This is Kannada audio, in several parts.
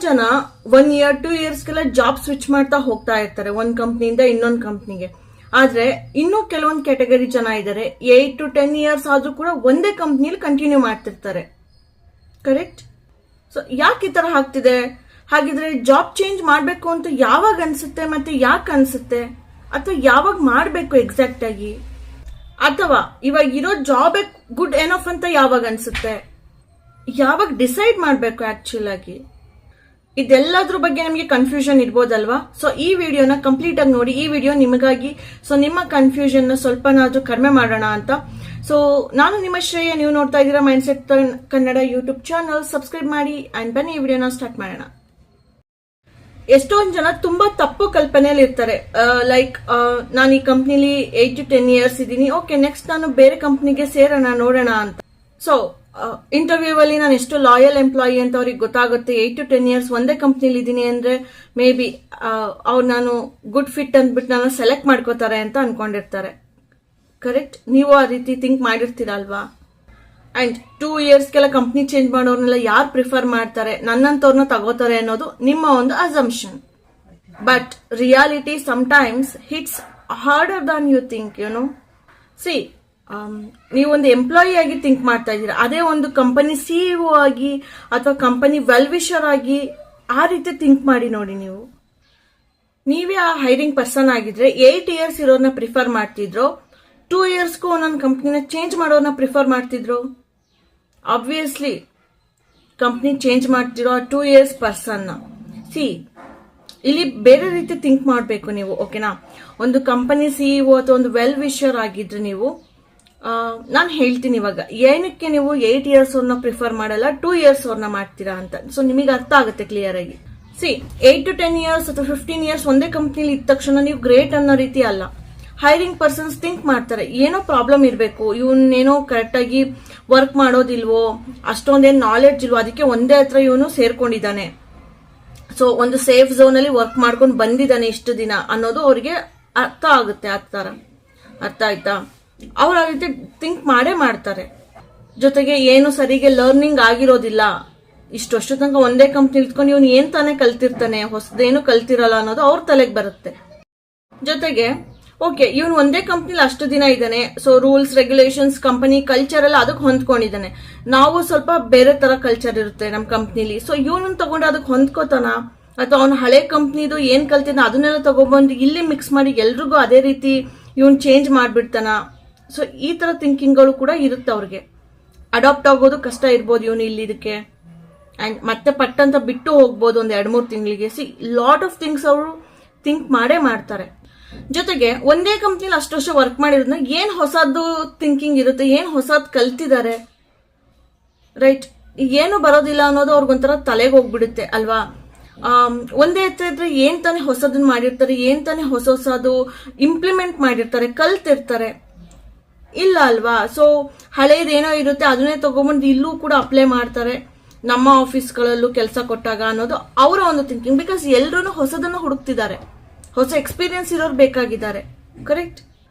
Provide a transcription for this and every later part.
ಜನ 1 year 2 yearsಗೆಲ್ಲ ಜಾಬ್ ಸ್ವಿಚ್ ಮಾಡ್ತಾ ಹೋಗ್ತಾ ಇರ್ತಾರೆ ಒಂದ್ ಕಂಪ್ನಿಯಿಂದ ಇನ್ನೊಂದು ಕಂಪ್ನಿಗೆ. ಆದ್ರೆ ಇನ್ನೂ ಕೆಲವೊಂದು ಕ್ಯಾಟಗರಿ ಜನ ಇದ್ದಾರೆ 8 to 10 years ಆದ್ರೂ ಕೂಡ ಒಂದೇ ಕಂಪ್ನಿಲಿ ಕಂಟಿನ್ಯೂ ಮಾಡ್ತಿರ್ತಾರೆ. ಕರೆಕ್ಟ್? ಸೊ ಯಾಕೆ ಈ ತರ ಆಗ್ತಿದೆ? ಹಾಗಿದ್ರೆ ಜಾಬ್ ಚೇಂಜ್ ಮಾಡ್ಬೇಕು ಅಂತ ಯಾವಾಗ ಅನ್ಸುತ್ತೆ ಮತ್ತೆ ಯಾಕೆ ಅನ್ಸುತ್ತೆ? ಅಥವಾ ಯಾವಾಗ ಮಾಡ್ಬೇಕು ಎಕ್ಸಾಕ್ಟ್ ಆಗಿ? ಅಥವಾ ಇವಾಗ ಇರೋ ಜಾಬ್ ಗುಡ್ ಎನಫ್ ಅಂತ ಯಾವಾಗ ಅನ್ಸುತ್ತೆ? ಯಾವಾಗ ಡಿಸೈಡ್ ಮಾಡ್ಬೇಕು ಆಕ್ಚುಲ್ ಆಗಿ? ಇದೆಲ್ಲದ್ರ ಬಗ್ಗೆ ನಿಮಗೆ ಕನ್ಫ್ಯೂಷನ್ ಇರ್ಬೋದಲ್ವಾ? ಸೊ ಈ ವಿಡಿಯೋನ ಕಂಪ್ಲೀಟ್ ಆಗಿ ನೋಡಿ. ಈ ವಿಡಿಯೋ ನಿಮಗಾಗಿ. ಸೊ ನಿಮ್ಮ ಕನ್ಫ್ಯೂಷನ್ ನ ಸ್ವಲ್ಪನಾದ್ರೂ ಕಡಿಮೆ ಮಾಡೋಣ ಅಂತ. ಸೊ ನಾನು ನಿಮ್ಮ ಶ್ರೇಯ, ನೀವು ನೋಡ್ತಾ ಇದ್ದೀರಾ mindset Kannada YouTube channel. Subscribe ಮಾಡಿ ಅಂಡ್ ಬನ್ನಿ ಈ ವಿಡಿಯೋನ ಸ್ಟಾರ್ಟ್ ಮಾಡೋಣ. ಎಷ್ಟೊಂದು ಜನ ತುಂಬಾ ತಪ್ಪು ಕಲ್ಪನೆಯಲ್ಲಿ ಇರ್ತಾರೆ. ಲೈಕ್ ನಾನು ಈ ಕಂಪ್ನಿಲಿ 8 to 10 years ಇದ್ದೀನಿ, ಓಕೆ ನೆಕ್ಸ್ಟ್ ನಾನು ಬೇರೆ ಕಂಪ್ನಿಗೆ ಸೇರೋಣ ನೋಡೋಣ ಅಂತ. ಸೊ ಇಂಟರ್ವ್ಯೂ ಅಲ್ಲಿ ನಾನು ಎಷ್ಟು ಲಾಯಲ್ ಎಂಪ್ಲಾಯಿ ಅಂತ ಅವ್ರಿಗೆ ಗೊತ್ತಾಗುತ್ತೆ. 8 to 10 years ಒಂದೇ ಕಂಪ್ನಿಲಿ ಇದ್ದೀನಿ ಅಂದ್ರೆ ಮೇ ಬಿ ಅವ್ರು ನಾನು ಗುಡ್ ಫಿಟ್ ಅಂದ್ಬಿಟ್ಟು ನಾನು ಸೆಲೆಕ್ಟ್ ಮಾಡ್ಕೋತಾರೆ ಅಂತ ಅನ್ಕೊಂಡಿರ್ತಾರೆ. ಕರೆಕ್ಟ್? ನೀವು ಆ ರೀತಿ ಥಿಂಕ್ ಮಾಡಿರ್ತೀರಲ್ವಾ? ಅಂಡ್ 2 yearsಗೆಲ್ಲ ಕಂಪ್ನಿ ಚೇಂಜ್ ಮಾಡೋರ್ನೆಲ್ಲ ಯಾರು ಪ್ರಿಫರ್ ಮಾಡ್ತಾರೆ, ನನ್ನಂತವ್ರನ್ನ ತಗೋತಾರೆ ಅನ್ನೋದು ನಿಮ್ಮ ಒಂದು assumption. But reality sometimes hits harder than you think. See, ನೀವೊಂದು ಎಂಪ್ಲಾಯಿ ಆಗಿ ಥಿಂಕ್ ಮಾಡ್ತಾ ಇದ್ದೀರಾ, ಅದೇ ಒಂದು ಕಂಪನಿ ಸಿಇಒ ಆಗಿ ಅಥವಾ ಕಂಪನಿ ವೆಲ್ ವಿಶರ್ ಆಗಿ ಆ ರೀತಿ ಥಿಂಕ್ ಮಾಡಿ ನೋಡಿ. ನೀವೇ ಆ ಹೈರಿಂಗ್ ಪರ್ಸನ್ ಆಗಿದ್ರೆ 8 years ಇರೋರ್ನ ಪ್ರಿಫರ್ ಮಾಡ್ತಿದ್ರು, 2 yearsಗೂ ಒಂದೊಂದು ಕಂಪ್ನಿನ ಚೇಂಜ್ ಮಾಡೋರ್ನ ಪ್ರಿಫರ್ ಮಾಡ್ತಿದ್ರು? ಆಬ್ವಿಯಸ್ಲಿ ಕಂಪ್ನಿ ಚೇಂಜ್ ಮಾಡ್ತಿರೋ 2 years ಪರ್ಸನ್. ಸಿ, ಇಲ್ಲಿ ಬೇರೆ ರೀತಿ ಥಿಂಕ್ ಮಾಡಬೇಕು ನೀವು, ಓಕೆನಾ? ಒಂದು ಕಂಪನಿ ಸಿಇಒ ಅಥವಾ ಒಂದು ವೆಲ್ ವಿಶರ್ ಆಗಿದ್ರೆ ನೀವು, ನಾನು ಹೇಳ್ತೀನಿ ಇವಾಗ ಏನಕ್ಕೆ ನೀವು 8 years ಅವ್ರನ್ನ ಪ್ರಿಫರ್ ಮಾಡಲ್ಲ, 2 years ಅವ್ರನ್ನ ಮಾಡ್ತೀರಾ ಅಂತ. ಸೊ ನಿಮಗೆ ಅರ್ಥ ಆಗುತ್ತೆ ಕ್ಲಿಯರ್ ಆಗಿ. ಸಿ, 8 to 10 years ಅಥವಾ 15 years ಒಂದೇ ಕಂಪ್ನಿಲಿ ಇದ್ದ ತಕ್ಷಣ ನೀವು ಗ್ರೇಟ್ ಅನ್ನೋ ರೀತಿ ಅಲ್ಲ. ಹೈರಿಂಗ್ ಪರ್ಸನ್ಸ್ ಥಿಂಕ್ ಮಾಡ್ತಾರೆ, ಏನೋ ಪ್ರಾಬ್ಲಮ್ ಇರಬೇಕು, ಇವನೇನೋ ಕರೆಕ್ಟ್ ಆಗಿ ವರ್ಕ್ ಮಾಡೋದಿಲ್ವೋ, ಅಷ್ಟೊಂದೇನು ನಾಲೆಡ್ಜ್ ಇಲ್ವೋ, ಅದಕ್ಕೆ ಒಂದೇ ಹತ್ರ ಇವನು ಸೇರ್ಕೊಂಡಿದ್ದಾನೆ, ಸೊ ಒಂದು ಸೇಫ್ ಝೋನ್ ಅಲ್ಲಿ ವರ್ಕ್ ಮಾಡ್ಕೊಂಡು ಬಂದಿದ್ದಾನೆ ಇಷ್ಟು ದಿನ ಅನ್ನೋದು ಅವ್ರಿಗೆ ಅರ್ಥ ಆಗುತ್ತೆ. ಆ ತರ ಅರ್ಥ ಆಯ್ತಾ? ಅವ್ರು ಆ ರೀತಿ ಥಿಂಕ್ ಮಾಡೇ ಮಾಡ್ತಾರೆ. ಜೊತೆಗೆ ಏನು ಸರಿಗೆ ಲರ್ನಿಂಗ್ ಆಗಿರೋದಿಲ್ಲ, ಇಷ್ಟು ವರ್ಷ ತನಕ ಒಂದೇ ಕಂಪ್ನಿ ಇಟ್ಕೊಂಡು ಇವನು ಏನ್ ತಾನೇ ಕಲ್ತಿರ್ತಾನೆ, ಹೊಸದೇನು ಕಲ್ತಿರಲ್ಲ ಅನ್ನೋದು ಅವ್ರ ತಲೆಗೆ ಬರುತ್ತೆ. ಜೊತೆಗೆ ಓಕೆ, ಇವನು ಒಂದೇ ಕಂಪ್ನಿಲಿ ಅಷ್ಟು ದಿನ ಇದ್ದಾನೆ, so rules regulations company culture ಎಲ್ಲ ಅದಕ್ಕೆ ಹೊಂದ್ಕೊಂಡಿದ್ದಾನೆ. ನಾವು ಸ್ವಲ್ಪ ಬೇರೆ ತರ ಕಲ್ಚರ್ ಇರುತ್ತೆ ನಮ್ಮ ಕಂಪ್ನಿಲಿ, ಸೊ ಇವನನ್ನ ತಗೊಂಡು ಅದಕ್ಕೆ ಹೊಂದ್ಕೋತಾನ, ಅಥವಾ ಅವ್ನ ಹಳೆ ಕಂಪ್ನಿದು ಏನ್ ಕಲ್ತಿದ್ದ ಅದನ್ನೆಲ್ಲ ತಗೊಬಂದು ಇಲ್ಲಿ ಮಿಕ್ಸ್ ಮಾಡಿ ಎಲ್ರಿಗೂ ಅದೇ ರೀತಿ ಇವನ್ ಚೇಂಜ್ ಮಾಡ್ಬಿಡ್ತಾನ. ಸೊ ಈ ತರ ಥಿಂಕಿಂಗ್ಗಳು ಕೂಡ ಇರುತ್ತೆ ಅವ್ರಿಗೆ. ಅಡಾಪ್ಟ್ ಆಗೋದು ಕಷ್ಟ ಇರ್ಬೋದು ಇವನು ಇಲ್ಲಿ ಇದಕ್ಕೆ, ಅಂಡ್ ಮತ್ತೆ ಪಟ್ಟಂತ ಬಿಟ್ಟು ಹೋಗ್ಬೋದು ಒಂದ್ 2-3 ತಿಂಗಳಿಗೆ. ಸಿ, ಲಾಟ್ ಆಫ್ ಥಿಂಗ್ಸ್ ಅವರು ಥಿಂಕ್ ಮಾಡೇ ಮಾಡ್ತಾರೆ. ಜೊತೆಗೆ ಒಂದೇ ಕಂಪ್ನಿಲಿ ಅಷ್ಟು ವರ್ಷ ವರ್ಕ್ ಮಾಡಿರೋದ್ನ ಏನ್ ಹೊಸದು ಥಿಂಕಿಂಗ್ ಇರುತ್ತೆ, ಏನ್ ಹೊಸದ್ ಕಲ್ತಿದ್ದಾರೆ, ರೈಟ್? ಏನು ಬರೋದಿಲ್ಲ ಅನ್ನೋದು ಅವ್ರಿಗೊಂಥರ ತಲೆಗೆ ಹೋಗ್ಬಿಡುತ್ತೆ ಅಲ್ವಾ? ಒಂದೇ ಹತ್ರ ಇದ್ರೆ ಏನ್ ತಾನೇ ಹೊಸದನ್ನ ಮಾಡಿರ್ತಾರೆ, ಏನ್ ತಾನೇ ಹೊಸದು ಇಂಪ್ಲಿಮೆಂಟ್ ಮಾಡಿರ್ತಾರೆ, ಕಲ್ತಿರ್ತಾರೆ, ಇಲ್ಲ ಅಲ್ವಾ? ಸೊ ಹಳೇದೇನೋ ಇರುತ್ತೆ ಅದನ್ನೇ ತಗೊಂಡ್ಬಂದು ಇಲ್ಲೂ ಕೂಡ ಅಪ್ಲೈ ಮಾಡ್ತಾರೆ, ನಮ್ಮ ಆಫೀಸ್ಗಳಲ್ಲೂ ಕೆಲಸ ಕೊಟ್ಟಾಗ ಅನ್ನೋದು ಅವರ ಒಂದು ಥಿಂಕಿಂಗ್. ಬಿಕಾಸ್ ಎಲ್ರೂ ಹೊಸದನ್ನ ಹುಡುಕ್ತಿದ್ದಾರೆ, ಹೊಸ ಎಕ್ಸ್ಪೀರಿಯನ್ಸ್ ಇರೋರು ಬೇಕಾಗಿದ್ದಾರೆ. ಕರೆಕ್ಟ್?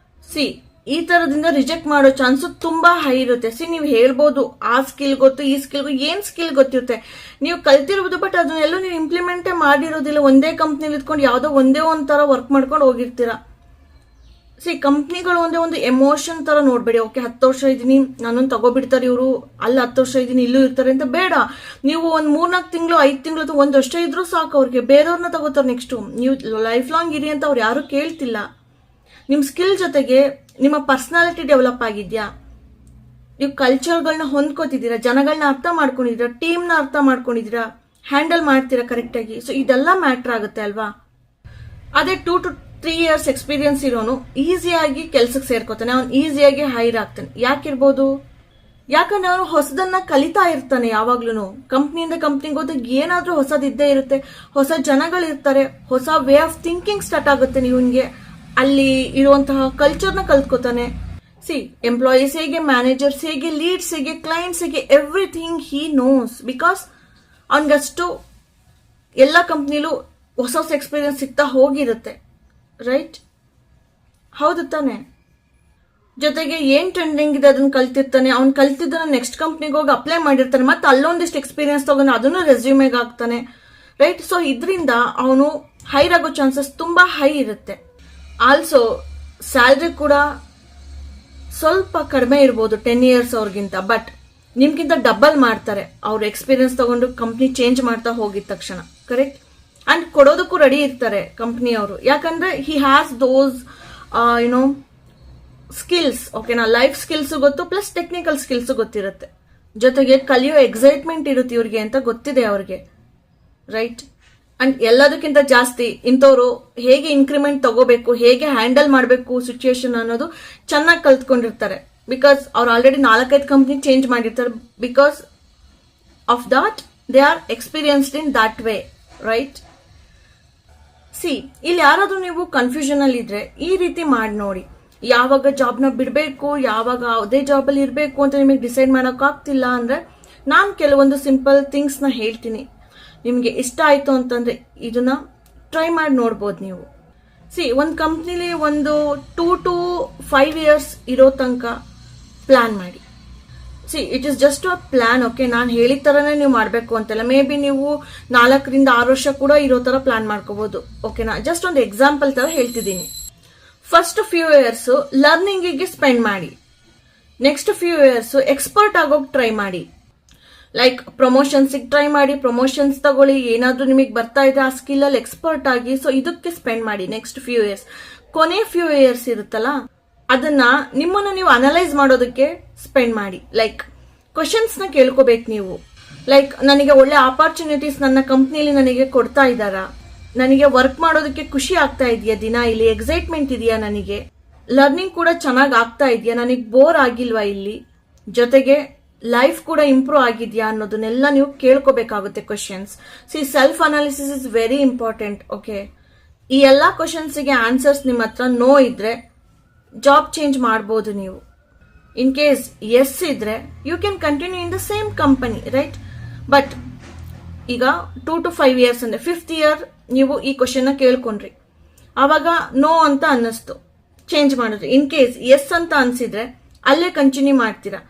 ಸಿ, ಈ ತರದಿಂದ ರಿಜೆಕ್ಟ್ ಮಾಡೋ ಚಾನ್ಸ್ ತುಂಬಾ ಹೈ ಇರುತ್ತೆ. ಸಿ, ನೀವು ಹೇಳ್ಬೋದು ಆ ಸ್ಕಿಲ್ ಗೊತ್ತು, ಈ ಸ್ಕಿಲ್ ಏನ್ ಸ್ಕಿಲ್ ಗೊತ್ತಿರುತ್ತೆ, ನೀವು ಕಲ್ತಿರ್ಬೋದು, ಬಟ್ ಅದನ್ನೆಲ್ಲೂ ನೀವು ಇಂಪ್ಲಿಮೆಂಟೇ ಮಾಡಿರೋದಿಲ್ಲ. ಒಂದೇ ಕಂಪ್ನಿಲಿ ಇದ್ಕೊಂಡು ಯಾವ್ದೋ ಒಂದೇ ಒಂಥರ ವರ್ಕ್ ಮಾಡ್ಕೊಂಡು ಹೋಗಿರ್ತೀರಾ. ಸಿ, ಕಂಪ್ನಿಗಳು ಒಂದೇ ಒಂದು ಎಮೋಷನ್ ತರ ನೋಡ್ಬೇಡಿ. ಓಕೆ 10 ವರ್ಷ ಇದೀನಿ, ನಾನೊಂದು ತಗೋಬಿಡ್ತಾರೆ ಇವರು, ಅಲ್ಲಿ 10 ವರ್ಷ ಇದೀನಿ ಇಲ್ಲೂ ಇರ್ತಾರೆ ಅಂತ ಬೇಡ. ನೀವು ಒಂದ್ 3-4 ತಿಂಗಳು 5 ತಿಂಗಳು ಅಥವಾ 1 ವರ್ಷ ಇದ್ರೂ ಸಾಕು, ಅವ್ರಿಗೆ ಬೇರೆಯವ್ರನ್ನ ತಗೋತಾರೆ. ನೆಕ್ಸ್ಟ್ ನೀವು ಲೈಫ್ ಲಾಂಗ್ ಇರಿ ಅಂತ ಅವ್ರು ಯಾರು ಕೇಳ್ತಿಲ್ಲ. ನಿಮ್ ಸ್ಕಿಲ್ ಜೊತೆಗೆ ನಿಮ್ಮ ಪರ್ಸನಾಲಿಟಿ ಡೆವಲಪ್ ಆಗಿದ್ಯಾ, ನೀವು ಕಲ್ಚರ್ಗಳನ್ನ ಹೊಂದ್ಕೋತಿದ್ದೀರಾ, ಜನಗಳನ್ನ ಅರ್ಥ ಮಾಡ್ಕೊಂಡಿದ್ದೀರಾ, ಟೀಮ್ನ ಅರ್ಥ ಮಾಡ್ಕೊಂಡಿದ್ದೀರಾ, ಹ್ಯಾಂಡಲ್ ಮಾಡ್ತೀರಾ ಕರೆಕ್ಟ್ ಆಗಿ. ಸೊ ಇದೆಲ್ಲ ಮ್ಯಾಟರ್ ಆಗುತ್ತೆ ಅಲ್ವಾ? ಅದೇ 2 to 3 years ಎಕ್ಸ್ಪೀರಿಯನ್ಸ್ ಇರೋನು ಈಸಿಯಾಗಿ ಕೆಲ್ಸಕ್ಕೆ ಸೇರ್ಕೋತಾನೆ, ಅವ್ನು ಈಸಿಯಾಗಿ ಹೈರ್ ಆಗ್ತಾನೆ. ಯಾಕಿರ್ಬೋದು? ಯಾಕಂದ್ರೆ ಅವನು ಹೊಸದನ್ನ ಕಲಿತಾ ಇರ್ತಾನೆ. ಯಾವಾಗ್ಲೂ ಕಂಪ್ನಿಯಿಂದ ಕಂಪ್ನಿಗೆ ಹೋದಾಗ ಏನಾದ್ರೂ ಹೊಸದಿದ್ದೇ ಇರುತ್ತೆ, ಹೊಸ ಜನಗಳಿರ್ತಾರೆ, ಹೊಸ ವೇ ಆಫ್ ಥಿಂಕಿಂಗ್ ಸ್ಟಾರ್ಟ್ ಆಗುತ್ತೆ. ಇವನ್ಗೆ ಅಲ್ಲಿ ಇರುವಂತಹ ಕಲ್ಚರ್ನ ಕಲ್ತ್ಕೋತಾನೆ. ಸಿ, ಎಂಪ್ಲಾಯೀಸ್ ಹೇಗೆ, ಮ್ಯಾನೇಜರ್ಸ್ ಹೇಗೆ, ಲೀಡ್ಸ್ ಹೇಗೆ, ಕ್ಲೈಂಟ್ಸ್ ಹೇಗೆ, ಎವ್ರಿಥಿಂಗ್ ಹಿ ನೋಸ್. ಬಿಕಾಸ್ ಅವನ್ಗಷ್ಟು ಎಲ್ಲ ಕಂಪ್ನಿಲೂ ಹೊಸ ಹೊಸ ಎಕ್ಸ್ಪೀರಿಯನ್ಸ್ ಸಿಗ್ತಾ ಹೋಗಿರುತ್ತೆ, ರೈಟ್? ಹೌದು ತಾನೆ? ಜೊತೆಗೆ ಏನ್ ಟ್ರೆಂಡಿಂಗ್ ಇದೆ ಅದನ್ನ ಕಲ್ತಿರ್ತಾನೆ, ಅವ್ನು ಕಲ್ತಿದ್ದನ್ನ ನೆಕ್ಸ್ಟ್ ಕಂಪ್ನಿಗೆ ಹೋಗಿ ಅಪ್ಲೈ ಮಾಡಿರ್ತಾನೆ, ಮತ್ತೆ ಅಲ್ಲೊಂದಿಷ್ಟು ಎಕ್ಸ್ಪೀರಿಯನ್ಸ್ ತಗೊಂಡು ಅದನ್ನು ರೆಸ್ಯೂಮೆಗೆ ಹಾಕ್ತಾನೆ, ರೈಟ್. ಸೊ ಇದರಿಂದ ಅವನು ಹೈರ್ ಆಗೋ ಚಾನ್ಸಸ್ ತುಂಬಾ ಹೈ ಇರುತ್ತೆ. ಆಲ್ಸೋ ಸ್ಯಾಲ್ರಿ ಕೂಡ ಸ್ವಲ್ಪ ಕಡಿಮೆ ಇರ್ಬೋದು 10 years ಅವ್ರಿಗಿಂತ, ಬಟ್ ನಿಮ್ಗಿಂತ ಡಬಲ್ ಮಾಡ್ತಾರೆ ಅವ್ರ ಎಕ್ಸ್ಪೀರಿಯನ್ಸ್ ತಗೊಂಡು ಕಂಪ್ನಿ ಚೇಂಜ್ ಮಾಡ್ತಾ ಹೋಗಿದ ತಕ್ಷಣ. ಕರೆಕ್ಟ್. ಅಂಡ್ ಕೊಡೋದಕ್ಕೂ ರೆಡಿ ಇರ್ತಾರೆ ಕಂಪ್ನಿಯವರು, ಯಾಕಂದ್ರೆ he has those YONO skills. ಓಕೆನಾ, ಲೈಫ್ ಸ್ಕಿಲ್ಸ್ ಗೊತ್ತು, ಪ್ಲಸ್ ಟೆಕ್ನಿಕಲ್ ಸ್ಕಿಲ್ಸ್ ಗೊತ್ತಿರುತ್ತೆ, ಜೊತೆಗೆ ಕಲಿಯೋ ಎಕ್ಸೈಟ್ಮೆಂಟ್ ಇರುತ್ತೆ ಇವ್ರಿಗೆ ಅಂತ ಗೊತ್ತಿದೆ ಅವ್ರಿಗೆ. ರೈಟ್. ಅಂಡ್ ಎಲ್ಲದಕ್ಕಿಂತ ಜಾಸ್ತಿ ಇಂಥವ್ರು ಹೇಗೆ ಇನ್ಕ್ರಿಮೆಂಟ್ ತಗೋಬೇಕು, ಹೇಗೆ ಹ್ಯಾಂಡಲ್ ಮಾಡಬೇಕು ಸಿಚುಯೇಷನ್ ಅನ್ನೋದು ಚೆನ್ನಾಗಿ ಕಲ್ತ್ಕೊಂಡಿರ್ತಾರೆ. ಬಿಕಾಸ್ ಅವ್ರು ಆಲ್ರೆಡಿ 4-5 ಕಂಪ್ನಿ ಚೇಂಜ್ ಮಾಡಿರ್ತಾರೆ. Because of that they are experienced in that way. Right. C, ಇಲ್ಲಿ ಯಾರಾದ್ರೂ ನೀವು ಕನ್ಫ್ಯೂಷನ್ ಅಲ್ಲಿ ಇದ್ರೆ ಈ ರೀತಿ ಮಾಡಿ ನೋಡಿ. ಯಾವಾಗ ಜಾಬ್ನ ಬಿಡಬೇಕು, ಯಾವಾಗ ಅದೇ ಜಾಬಲ್ಲಿ ಇರಬೇಕು ಅಂತ ನಿಮಗೆ ಡಿಸೈಡ್ ಮಾಡೋಕ್ಕಾಗ್ತಿಲ್ಲ ಅಂದ್ರೆ ನಾನು ಕೆಲವೊಂದು ಸಿಂಪಲ್ ಥಿಂಗ್ಸ್ನ ಹೇಳ್ತೀನಿ. ನಿಮಗೆ ಇಷ್ಟ ಆಯಿತು ಅಂತಂದ್ರೆ ಇದನ್ನ ಟ್ರೈ ಮಾಡಿ ನೋಡ್ಬೋದು ನೀವು. ಸಿ, ಒಂದು ಕಂಪ್ನಿಲಿ ಒಂದು 2 to 5 years ಇರೋ ತನಕ ಪ್ಲಾನ್ ಮಾಡಿ. C, it is just a plan. Okay, ನಾನು ಹೇಳಿದ ಥರನೇ ನೀವು ಮಾಡಬೇಕು ಅಂತಲ್ಲ. ಮೇ ಬಿ ನೀವು 4 to 6 ವರ್ಷ ಕೂಡ ಇರೋ ಥರ ಪ್ಲಾನ್ ಮಾಡ್ಕೋಬಹುದು. ಓಕೆನಾ, ಜಸ್ಟ್ ಒಂದು ಎಕ್ಸಾಂಪಲ್ ಥರ ಹೇಳ್ತಿದ್ದೀನಿ. ಫಸ್ಟ್ ಫ್ಯೂ ಇಯರ್ಸ್ ಲರ್ನಿಂಗಿಗೆ ಸ್ಪೆಂಡ್ ಮಾಡಿ. ನೆಕ್ಸ್ಟ್ ಫ್ಯೂ ಇಯರ್ಸ್ ಎಕ್ಸ್ಪರ್ಟ್ ಆಗೋಕೆ ಟ್ರೈ ಮಾಡಿ. ಲೈಕ್ ಪ್ರಮೋಷನ್ಸಿಗೆ ಟ್ರೈ ಮಾಡಿ, ಪ್ರಮೋಷನ್ಸ್ ತಗೊಳ್ಳಿ, ಏನಾದ್ರೂ ನಿಮಗೆ ಬರ್ತಾ ಇದೆ ಆ ಸ್ಕಿಲ್ ಅಲ್ಲಿ ಎಕ್ಸ್ಪರ್ಟ್ ಆಗಿ. ಸೊ ಇದಕ್ಕೆ ಸ್ಪೆಂಡ್ ಮಾಡಿ ನೆಕ್ಸ್ಟ್ ಫ್ಯೂ ಇಯರ್ಸ್. ಕೊನೆ ಫ್ಯೂ ಇಯರ್ಸ್ ಇರುತ್ತಲ್ಲ, ಅದನ್ನ ನಿಮ್ಮನ್ನ ನೀವು ಅನಲೈಸ್ ಮಾಡೋದಕ್ಕೆ ಸ್ಪೆಂಡ್ ಮಾಡಿ. ಲೈಕ್ ಕ್ವಶನ್ಸ್ ನ ಕೇಳ್ಕೋಬೇಕು ನೀವು. ಲೈಕ್ ನನಗೆ ಒಳ್ಳೆ ಆಪರ್ಚುನಿಟೀಸ್ ನನ್ನ ಕಂಪ್ನಿಲಿ ನನಗೆ ಕೊಡ್ತಾ ಇದ್ದಾರಾ, ನನಗೆ ವರ್ಕ್ ಮಾಡೋದಕ್ಕೆ ಖುಷಿ ಆಗ್ತಾ ಇದೆಯಾ, ದಿನ ಇಲ್ಲಿ ಎಕ್ಸೈಟ್ಮೆಂಟ್ ಇದೆಯಾ, ನನಗೆ ಲರ್ನಿಂಗ್ ಕೂಡ ಚೆನ್ನಾಗಿ ಆಗ್ತಾ ಇದೆಯಾ, ನನಗೆ ಬೋರ್ ಆಗಿಲ್ವಾ ಇಲ್ಲಿ, ಜೊತೆಗೆ ಲೈಫ್ ಕೂಡ ಇಂಪ್ರೂವ್ ಆಗಿದ್ಯಾ ಅನ್ನೋದನ್ನೆಲ್ಲ ನೀವು ಕೇಳ್ಕೋಬೇಕಾಗುತ್ತೆ questions. See, self analysis is very important. Okay, ಈ ಎಲ್ಲಾ ಕ್ವಶನ್ಸ್ಗೆ ಆನ್ಸರ್ಸ್ ನಿಮ್ಮ ಹತ್ರ ನೋ ಇದ್ರೆ ಜಾಬ್ ಚೇಂಜ್ ಮಾಡ್ಬೋದು ನೀವು. ಇನ್ ಕೇಸ್ ಎಸ್ ಇದ್ರೆ you can continue in the same company. Right. But ಈಗ 2 to 5 years ಅಂದ್ರೆ 5th year ನೀವು ಈ ಕ್ವಶನ್ ನ ಕೇಳ್ಕೊಂಡ್ರಿ, ಆವಾಗ ನೋ ಅಂತ ಅನ್ನಿಸ್ತು, ಚೇಂಜ್ ಮಾಡಿದ್ರಿ. ಇನ್ ಕೇಸ್ ಎಸ್ ಅಂತ ಅನ್ಸಿದ್ರೆ ಅಲ್ಲೇ ಕಂಟಿನ್ಯೂ ಮಾಡ್ತೀರಾ.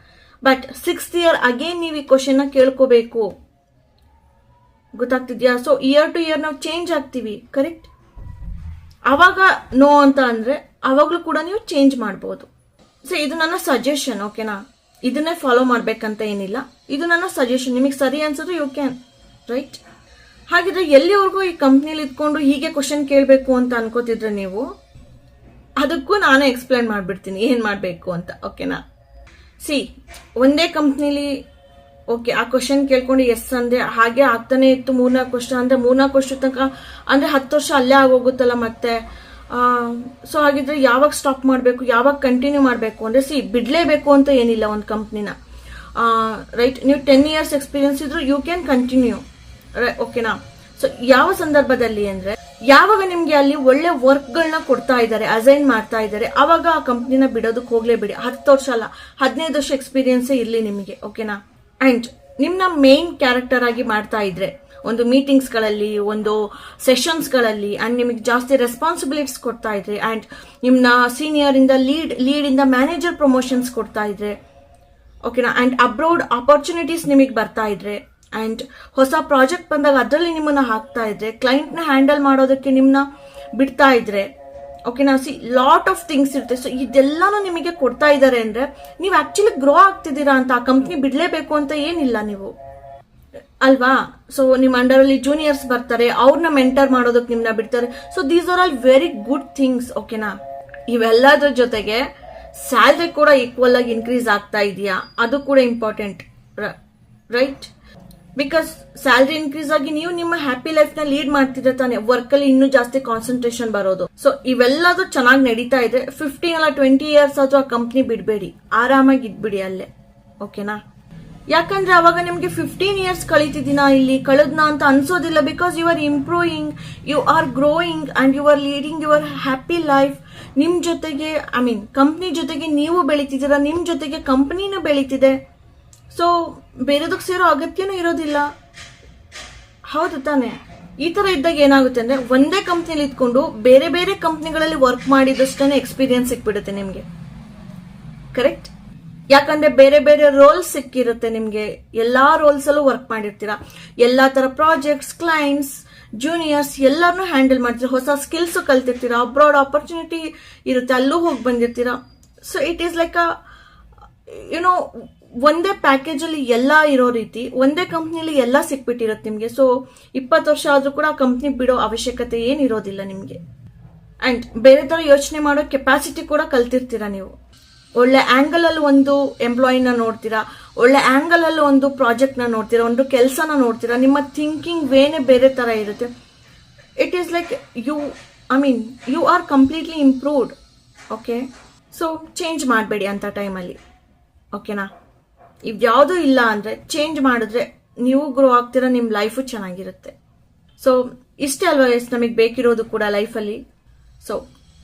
ಬಟ್ 6th year ಅಗೇನ್ ನೀವು ಈ ಕ್ವಶನ್ ನ ಕೇಳ್ಕೋಬೇಕು. ಗೊತ್ತಾಗ್ತಿದ್ಯಾ? ಸೊ ಇಯರ್ ಟು ಇಯರ್ ನಾವು ಚೇಂಜ್ ಆಗ್ತೀವಿ. ಕರೆಕ್ಟ್. ಅವಾಗ ನೋ ಅಂತ ಅಂದ್ರೆ ಅವಾಗ್ಲೂ ಕೂಡ ನೀವು ಚೇಂಜ್ ಮಾಡಬಹುದು. ಸೊ ಇದು ನನ್ನ ಸಜೆಷನ್. ಓಕೆನಾ, ಇದನ್ನೇ ಫಾಲೋ ಮಾಡ್ಬೇಕಂತ ಏನಿಲ್ಲ, ಇದು ನನ್ನ ಸಜೆಷನ್. ನಿಮಗೆ ಸರಿ ಅನ್ಸಿದ್ರೆ ಯು ಕ್ಯಾನ್. ರೈಟ್. ಹಾಗಿದ್ರೆ ಎಲ್ಲಿವರೆಗೂ ಈ ಕಂಪ್ನಿಲಿ ಇದ್ಕೊಂಡು ಹೀಗೆ ಕ್ವಶನ್ ಕೇಳಬೇಕು ಅಂತ ಅನ್ಕೋತಿದ್ರೆ ನೀವು, ಅದಕ್ಕೂ ನಾನೇ ಎಕ್ಸ್ಪ್ಲೈನ್ ಮಾಡ್ಬಿಡ್ತೀನಿ ಏನ್ ಮಾಡ್ಬೇಕು ಅಂತ. ಓಕೆನಾ. ಸಿ, ಒಂದೇ ಕಂಪ್ನಿಲಿ ಓಕೆ ಆ ಕ್ವಶನ್ ಕೇಳ್ಕೊಂಡು ಎಸ್ ಅಂದ್ರೆ ಹಾಗೆ ಆಗ್ತಾನೆ ಇತ್ತು. 3-4 ವರ್ಷ ಅಂದ್ರೆ 3-4 ವರ್ಷ ತನಕ ಅಂದ್ರೆ 10 ವರ್ಷ ಅಲ್ಲೇ ಆಗೋಗುತ್ತಲ್ಲ ಮತ್ತೆ. ಸೊ ಹಾಗಿದ್ರೆ ಯಾವಾಗ ಸ್ಟಾಪ್ ಮಾಡಬೇಕು, ಯಾವಾಗ ಕಂಟಿನ್ಯೂ ಮಾಡಬೇಕು ಅಂದ್ರೆ, ಸಿ, ಬಿಡ್ಲೇಬೇಕು ಅಂತ ಏನಿಲ್ಲ ಒಂದು ಕಂಪ್ನಿನ. ರೈಟ್. ನೀವು 10 years ಎಕ್ಸ್ಪೀರಿಯನ್ಸ್ ಇದ್ರು ಯು ಕ್ಯಾನ್ ಕಂಟಿನ್ಯೂ. ಓಕೆನಾ. ಸೊ ಯಾವ ಸಂದರ್ಭದಲ್ಲಿ ಅಂದ್ರೆ, ಯಾವಾಗ ನಿಮ್ಗೆ ಅಲ್ಲಿ ಒಳ್ಳೆ ವರ್ಕ್ಗಳನ್ನ ಕೊಡ್ತಾ ಇದ್ದಾರೆ, ಅಸೈನ್ ಮಾಡ್ತಾ ಇದ್ದಾರೆ, ಅವಾಗ ಆ ಕಂಪ್ನಿನ ಬಿಡೋದಕ್ಕೆ ಹೋಗ್ಲೇಬಿಡಿ. 10 ವರ್ಷ ಅಲ್ಲ, 15 ವರ್ಷ ಎಕ್ಸ್ಪೀರಿಯನ್ಸೇ ಇರ್ಲಿ ನಿಮಗೆ. ಓಕೆನಾ. ಅಂಡ್ ನಿಮ್ನ ಮೇನ್ ಕ್ಯಾರೆಕ್ಟರ್ ಆಗಿ ಮಾಡ್ತಾ ಇದ್ರೆ, ಒಂದು ಮೀಟಿಂಗ್ಸ್ ಗಳಲ್ಲಿ, ಒಂದು ಸೆಷನ್ಸ್ ಗಳಲ್ಲಿ, ಅಂಡ್ ನಿಮಗೆ ಜಾಸ್ತಿ ರೆಸ್ಪಾನ್ಸಿಬಿಲಿಟೀಸ್ ಕೊಡ್ತಾ ಇದ್ರೆ, ಅಂಡ್ ನಿಮ್ನ ಸೀನಿಯರ್ ಇಂದ ಲೀಡ್ ಇಂದ ಮ್ಯಾನೇಜರ್ ಪ್ರಮೋಷನ್ಸ್ ಕೊಡ್ತಾ ಇದ್ರೆ, ಓಕೆನಾ, ಅಂಡ್ ಅಬ್ರಾಡ್ ಆಪರ್ಚುನಿಟೀಸ್ ನಿಮಗೆ ಬರ್ತಾ ಇದ್ರೆ, ಅಂಡ್ ಹೊಸ ಪ್ರಾಜೆಕ್ಟ್ ಬಂದಾಗ ಅದರಲ್ಲಿ ನಿಮ್ಮನ್ನ ಹಾಕ್ತಾ ಇದ್ರೆ, ಕ್ಲೈಂಟ್ ನ ಹ್ಯಾಂಡಲ್ ಮಾಡೋದಕ್ಕೆ ನಿಮ್ನ ಬಿಡ್ತಾ ಇದ್ರೆ, ಓಕೆನಾ. ಸಿ, ಲಾಟ್ ಆಫ್ ಥಿಂಗ್ಸ್ ಇರುತ್ತೆ. ಸೊ ಇದೆಲ್ಲಾನು ನಿಮಗೆ ಕೊಡ್ತಾ ಇದ್ದಾರೆ ಅಂದ್ರೆ ನೀವು ಆಕ್ಚುಲಿ ಗ್ರೋ ಆಗ್ತಿದ್ದೀರಾ ಅಂತ. ಆ ಕಂಪ್ನಿ ಬಿಡ್ಲೇಬೇಕು ಅಂತ ಏನಿಲ್ಲ ನೀವು, ಅಲ್ವಾ. ಸೊ ನಿಮ್ ಅಂಡರ್ ಅಲ್ಲಿ ಜೂನಿಯರ್ಸ್ ಬರ್ತಾರೆ, ಅವ್ರನ್ನ ಮೆಂಟರ್ ಮಾಡೋದಕ್ಕೆ ನಿಮ್ನ ಬಿಡ್ತಾರೆ. So these are all very good things. ಓಕೆನಾ. ಇವೆಲ್ಲದ್ರ ಜೊತೆಗೆ ಸ್ಯಾಲ್ರಿ ಕೂಡ ಈಕ್ವಲ್ ಆಗಿ ಇನ್ಕ್ರೀಸ್ ಆಗ್ತಾ ಇದೆಯಾ, ಅದು ಕೂಡ important. Right. Because salary increase ಆಗಿ ನೀವು ನಿಮ್ಮ ಹ್ಯಾಪಿ ಲೈಫ್ ನ ಲೀಡ್ ಮಾಡ್ತಿದ್ರೆ ತಾನೆ ವರ್ಕ್ ಅಲ್ಲಿ ಇನ್ನೂ ಜಾಸ್ತಿ ಕಾನ್ಸಂಟ್ರೇಷನ್ ಬರೋದು. ಸೊ ಇವೆಲ್ಲದು ಚೆನ್ನಾಗಿ ನಡೀತಾ ಇದೆ. 15 or 20 years ಆದ್ರೂ ಆ ಕಂಪ್ನಿ ಬಿಡ್ಬೇಡಿ, ಆರಾಮಾಗಿ ಇದ್ಬಿಡಿ ಅಲ್ಲೇ. ಓಕೆನಾ. ಯಾಕಂದ್ರೆ ಅವಾಗ ನಿಮ್ಗೆ 15 years ಕಳೀತಿದ್ದೀನಾ ಇಲ್ಲಿ ಕಳೆದ್ನಾ ಅಂತ ಅನ್ಸೋದಿಲ್ಲ. Because you are improving, you are growing and you are leading your happy life. ನಿಮ್ ಜೊತೆಗೆ ಕಂಪ್ನಿ ಜೊತೆಗೆ ನೀವು ಬೆಳೀತಿದ್ದೀರಾ, ನಿಮ್ ಜೊತೆಗೆ ಕಂಪ್ನಿನೂ ಬೆಳೀತಿದೆ. ಸೊ ಬೇರೆದಕ್ಕೆ ಸೇರೋ ಅಗತ್ಯನೂ ಇರೋದಿಲ್ಲ. ಹೌದು ತಾನೆ. ಈ ತರ ಇದ್ದಾಗ ಏನಾಗುತ್ತೆ ಅಂದ್ರೆ, ಒಂದೇ ಕಂಪ್ನಿಲಿ ಇದ್ಕೊಂಡು ಬೇರೆ ಬೇರೆ ಕಂಪ್ನಿಗಳಲ್ಲಿ ವರ್ಕ್ ಮಾಡಿದಷ್ಟೇ ಎಕ್ಸ್ಪೀರಿಯನ್ಸ್ ಸಿಕ್ಬಿಡುತ್ತೆ ನಿಮ್ಗೆ. ಕರೆಕ್ಟ್. ಯಾಕಂದ್ರೆ ಬೇರೆ ಬೇರೆ ರೋಲ್ಸ್ ಸಿಕ್ಕಿರುತ್ತೆ ನಿಮ್ಗೆ, ಎಲ್ಲಾ ರೋಲ್ಸ್ ಅಲ್ಲೂ ವರ್ಕ್ ಮಾಡಿರ್ತೀರಾ, ಎಲ್ಲಾ ತರ ಪ್ರಾಜೆಕ್ಟ್ಸ್, ಕ್ಲೈಂಟ್ಸ್, ಜೂನಿಯರ್ಸ್ ಎಲ್ಲರನ್ನೂ ಹ್ಯಾಂಡಲ್ ಮಾಡ್ತೀರಾ, ಹೊಸ ಸ್ಕಿಲ್ಸ್ ಕಲ್ತಿರ್ತೀರಾ, ಅಬ್ರಾಡ್ ಆಪರ್ಚುನಿಟಿ ಇರುತ್ತೆ, ಅಲ್ಲೂ ಹೋಗಿ ಬಂದಿರ್ತೀರಾ. So it is like you know ಒಂದೇ ಪ್ಯಾಕೇಜ್ ಅಲ್ಲಿ ಎಲ್ಲ ಇರೋ ರೀತಿ, ಒಂದೇ ಕಂಪ್ನಿಲಿ ಎಲ್ಲ ಸಿಕ್ಬಿಟ್ಟಿರುತ್ತೆ ನಿಮಗೆ. ಸೊ 20 ವರ್ಷ ಆದ್ರೂ ಕೂಡ ಆ ಕಂಪ್ನಿ ಬಿಡೋ ಅವಶ್ಯಕತೆ ಏನಿರೋದಿಲ್ಲ ನಿಮಗೆ. ಅಂಡ್ ಬೇರೆ ತರ ಯೋಚನೆ ಮಾಡೋ ಕೆಪಾಸಿಟಿ ಕೂಡ ಕಲ್ತಿರ್ತೀರಾ ನೀವು. ಒಳ್ಳೆ ಆಂಗಲ್ ಅಲ್ಲಿ ಒಂದು ಎಂಪ್ಲಾಯಿನ ನೋಡ್ತೀರಾ, ಒಳ್ಳೆ ಆಂಗಲ್ ಅಲ್ಲಿ ಒಂದು ಪ್ರಾಜೆಕ್ಟ್ ನ ನೋಡ್ತೀರಾ, ಒಂದು ಕೆಲಸನ ನೋಡ್ತೀರಾ. ನಿಮ್ಮ ಥಿಂಕಿಂಗ್ ವೇನೆ ಬೇರೆ ತರ ಇರುತ್ತೆ. It is like you are completely improved. Okay, so change ಮಾಡಬೇಡಿ ಅಂತ ಟೈಮಲ್ಲಿ. ಓಕೆನಾ? ಇವ್ಯಾವುದೂ ಇಲ್ಲ ಅಂದ್ರೆ ಚೇಂಜ್ ಮಾಡಿದ್ರೆ ನೀವು ಗ್ರೋ ಆಗ್ತೀರಾ, ನಿಮ್ಮ ಲೈಫು ಚೆನ್ನಾಗಿರುತ್ತೆ. ಸೊ ಇಷ್ಟೇ ಅಲ್ವಾ ನಮಗೆ ಬೇಕಿರೋದು ಕೂಡ ಲೈಫಲ್ಲಿ. ಸೊ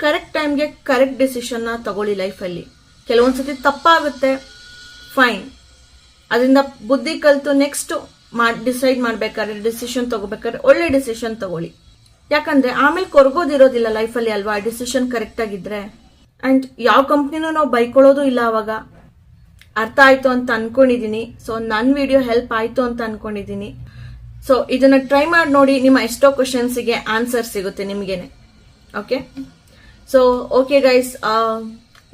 ಕರೆಕ್ಟ್ ಟೈಮ್ಗೆ ಕರೆಕ್ಟ್ ಡಿಸಿಷನ್ನ ತಗೊಳ್ಳಿ ಲೈಫಲ್ಲಿ. ಕೆಲವೊಂದ್ಸತಿ ತಪ್ಪಾಗುತ್ತೆ, ಫೈನ್, ಅದರಿಂದ ಬುದ್ಧಿ ಕಲಿತು ನೆಕ್ಸ್ಟ್ ಡಿಸೈಡ್ ಮಾಡ್ಬೇಕಾದ್ರೆ, ಡಿಸಿಷನ್ ತಗೋಬೇಕಾದ್ರೆ ಒಳ್ಳೆ ಡಿಸಿಷನ್ ತಗೊಳ್ಳಿ. ಯಾಕಂದ್ರೆ ಆಮೇಲೆ ಕೊರಗೋದಿರೋದಿಲ್ಲ ಲೈಫಲ್ಲಿ ಅಲ್ವಾ, ಡಿಸಿಷನ್ ಕರೆಕ್ಟ್ ಆಗಿದ್ರೆ. ಅಂಡ್ ಯಾವ ಕಂಪ್ನಿನೂ ನಾವು ಬೈಕೊಳ್ಳೋದು ಇಲ್ಲ ಅವಾಗ. ಅರ್ಥ ಆಯ್ತು ಅಂತ ಅನ್ಕೊಂಡಿದೀನಿ. ಸೊ ನನ್ನ ವಿಡಿಯೋ ಹೆಲ್ಪ್ ಆಯ್ತು ಅಂತ ಅನ್ಕೊಂಡಿದೀನಿ. ಸೊ ಇದನ್ನ ಟ್ರೈ ಮಾಡಿ ನೋಡಿ, ನಿಮ್ಮ ಎಷ್ಟೋ ಕ್ವಶನ್ಸ್ಗೆ ಆನ್ಸರ್ ಸಿಗುತ್ತೆ ನಿಮ್ಗೇನೆ. ಓಕೆ, ಸೊ ಓಕೆ ಗೈಸ್,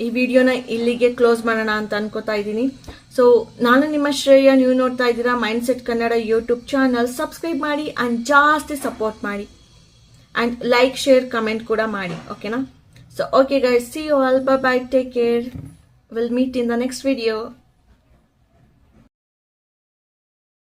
ಈ ವಿಡಿಯೋನ ಇಲ್ಲಿಗೆ ಕ್ಲೋಸ್ ಮಾಡೋಣ ಅಂತ ಅನ್ಕೋತಾ ಇದ್ದೀನಿ. ಸೊ ನಾನು ನಿಮ್ಮ ಶ್ರೇಯ, ನೀವು ನೋಡ್ತಾ ಇದ್ದೀರಾ mindset Kannada YouTube channel. Subscribe ಮಾಡಿ ಅಂಡ್ ಜಾಸ್ತಿ ಸಪೋರ್ಟ್ ಮಾಡಿ ಅಂಡ್ ಲೈಕ್, ಶೇರ್, ಕಮೆಂಟ್ ಕೂಡ ಮಾಡಿ. ಓಕೆನಾ? So okay guys, see you all, bye bye, take care, we'll meet in the next video.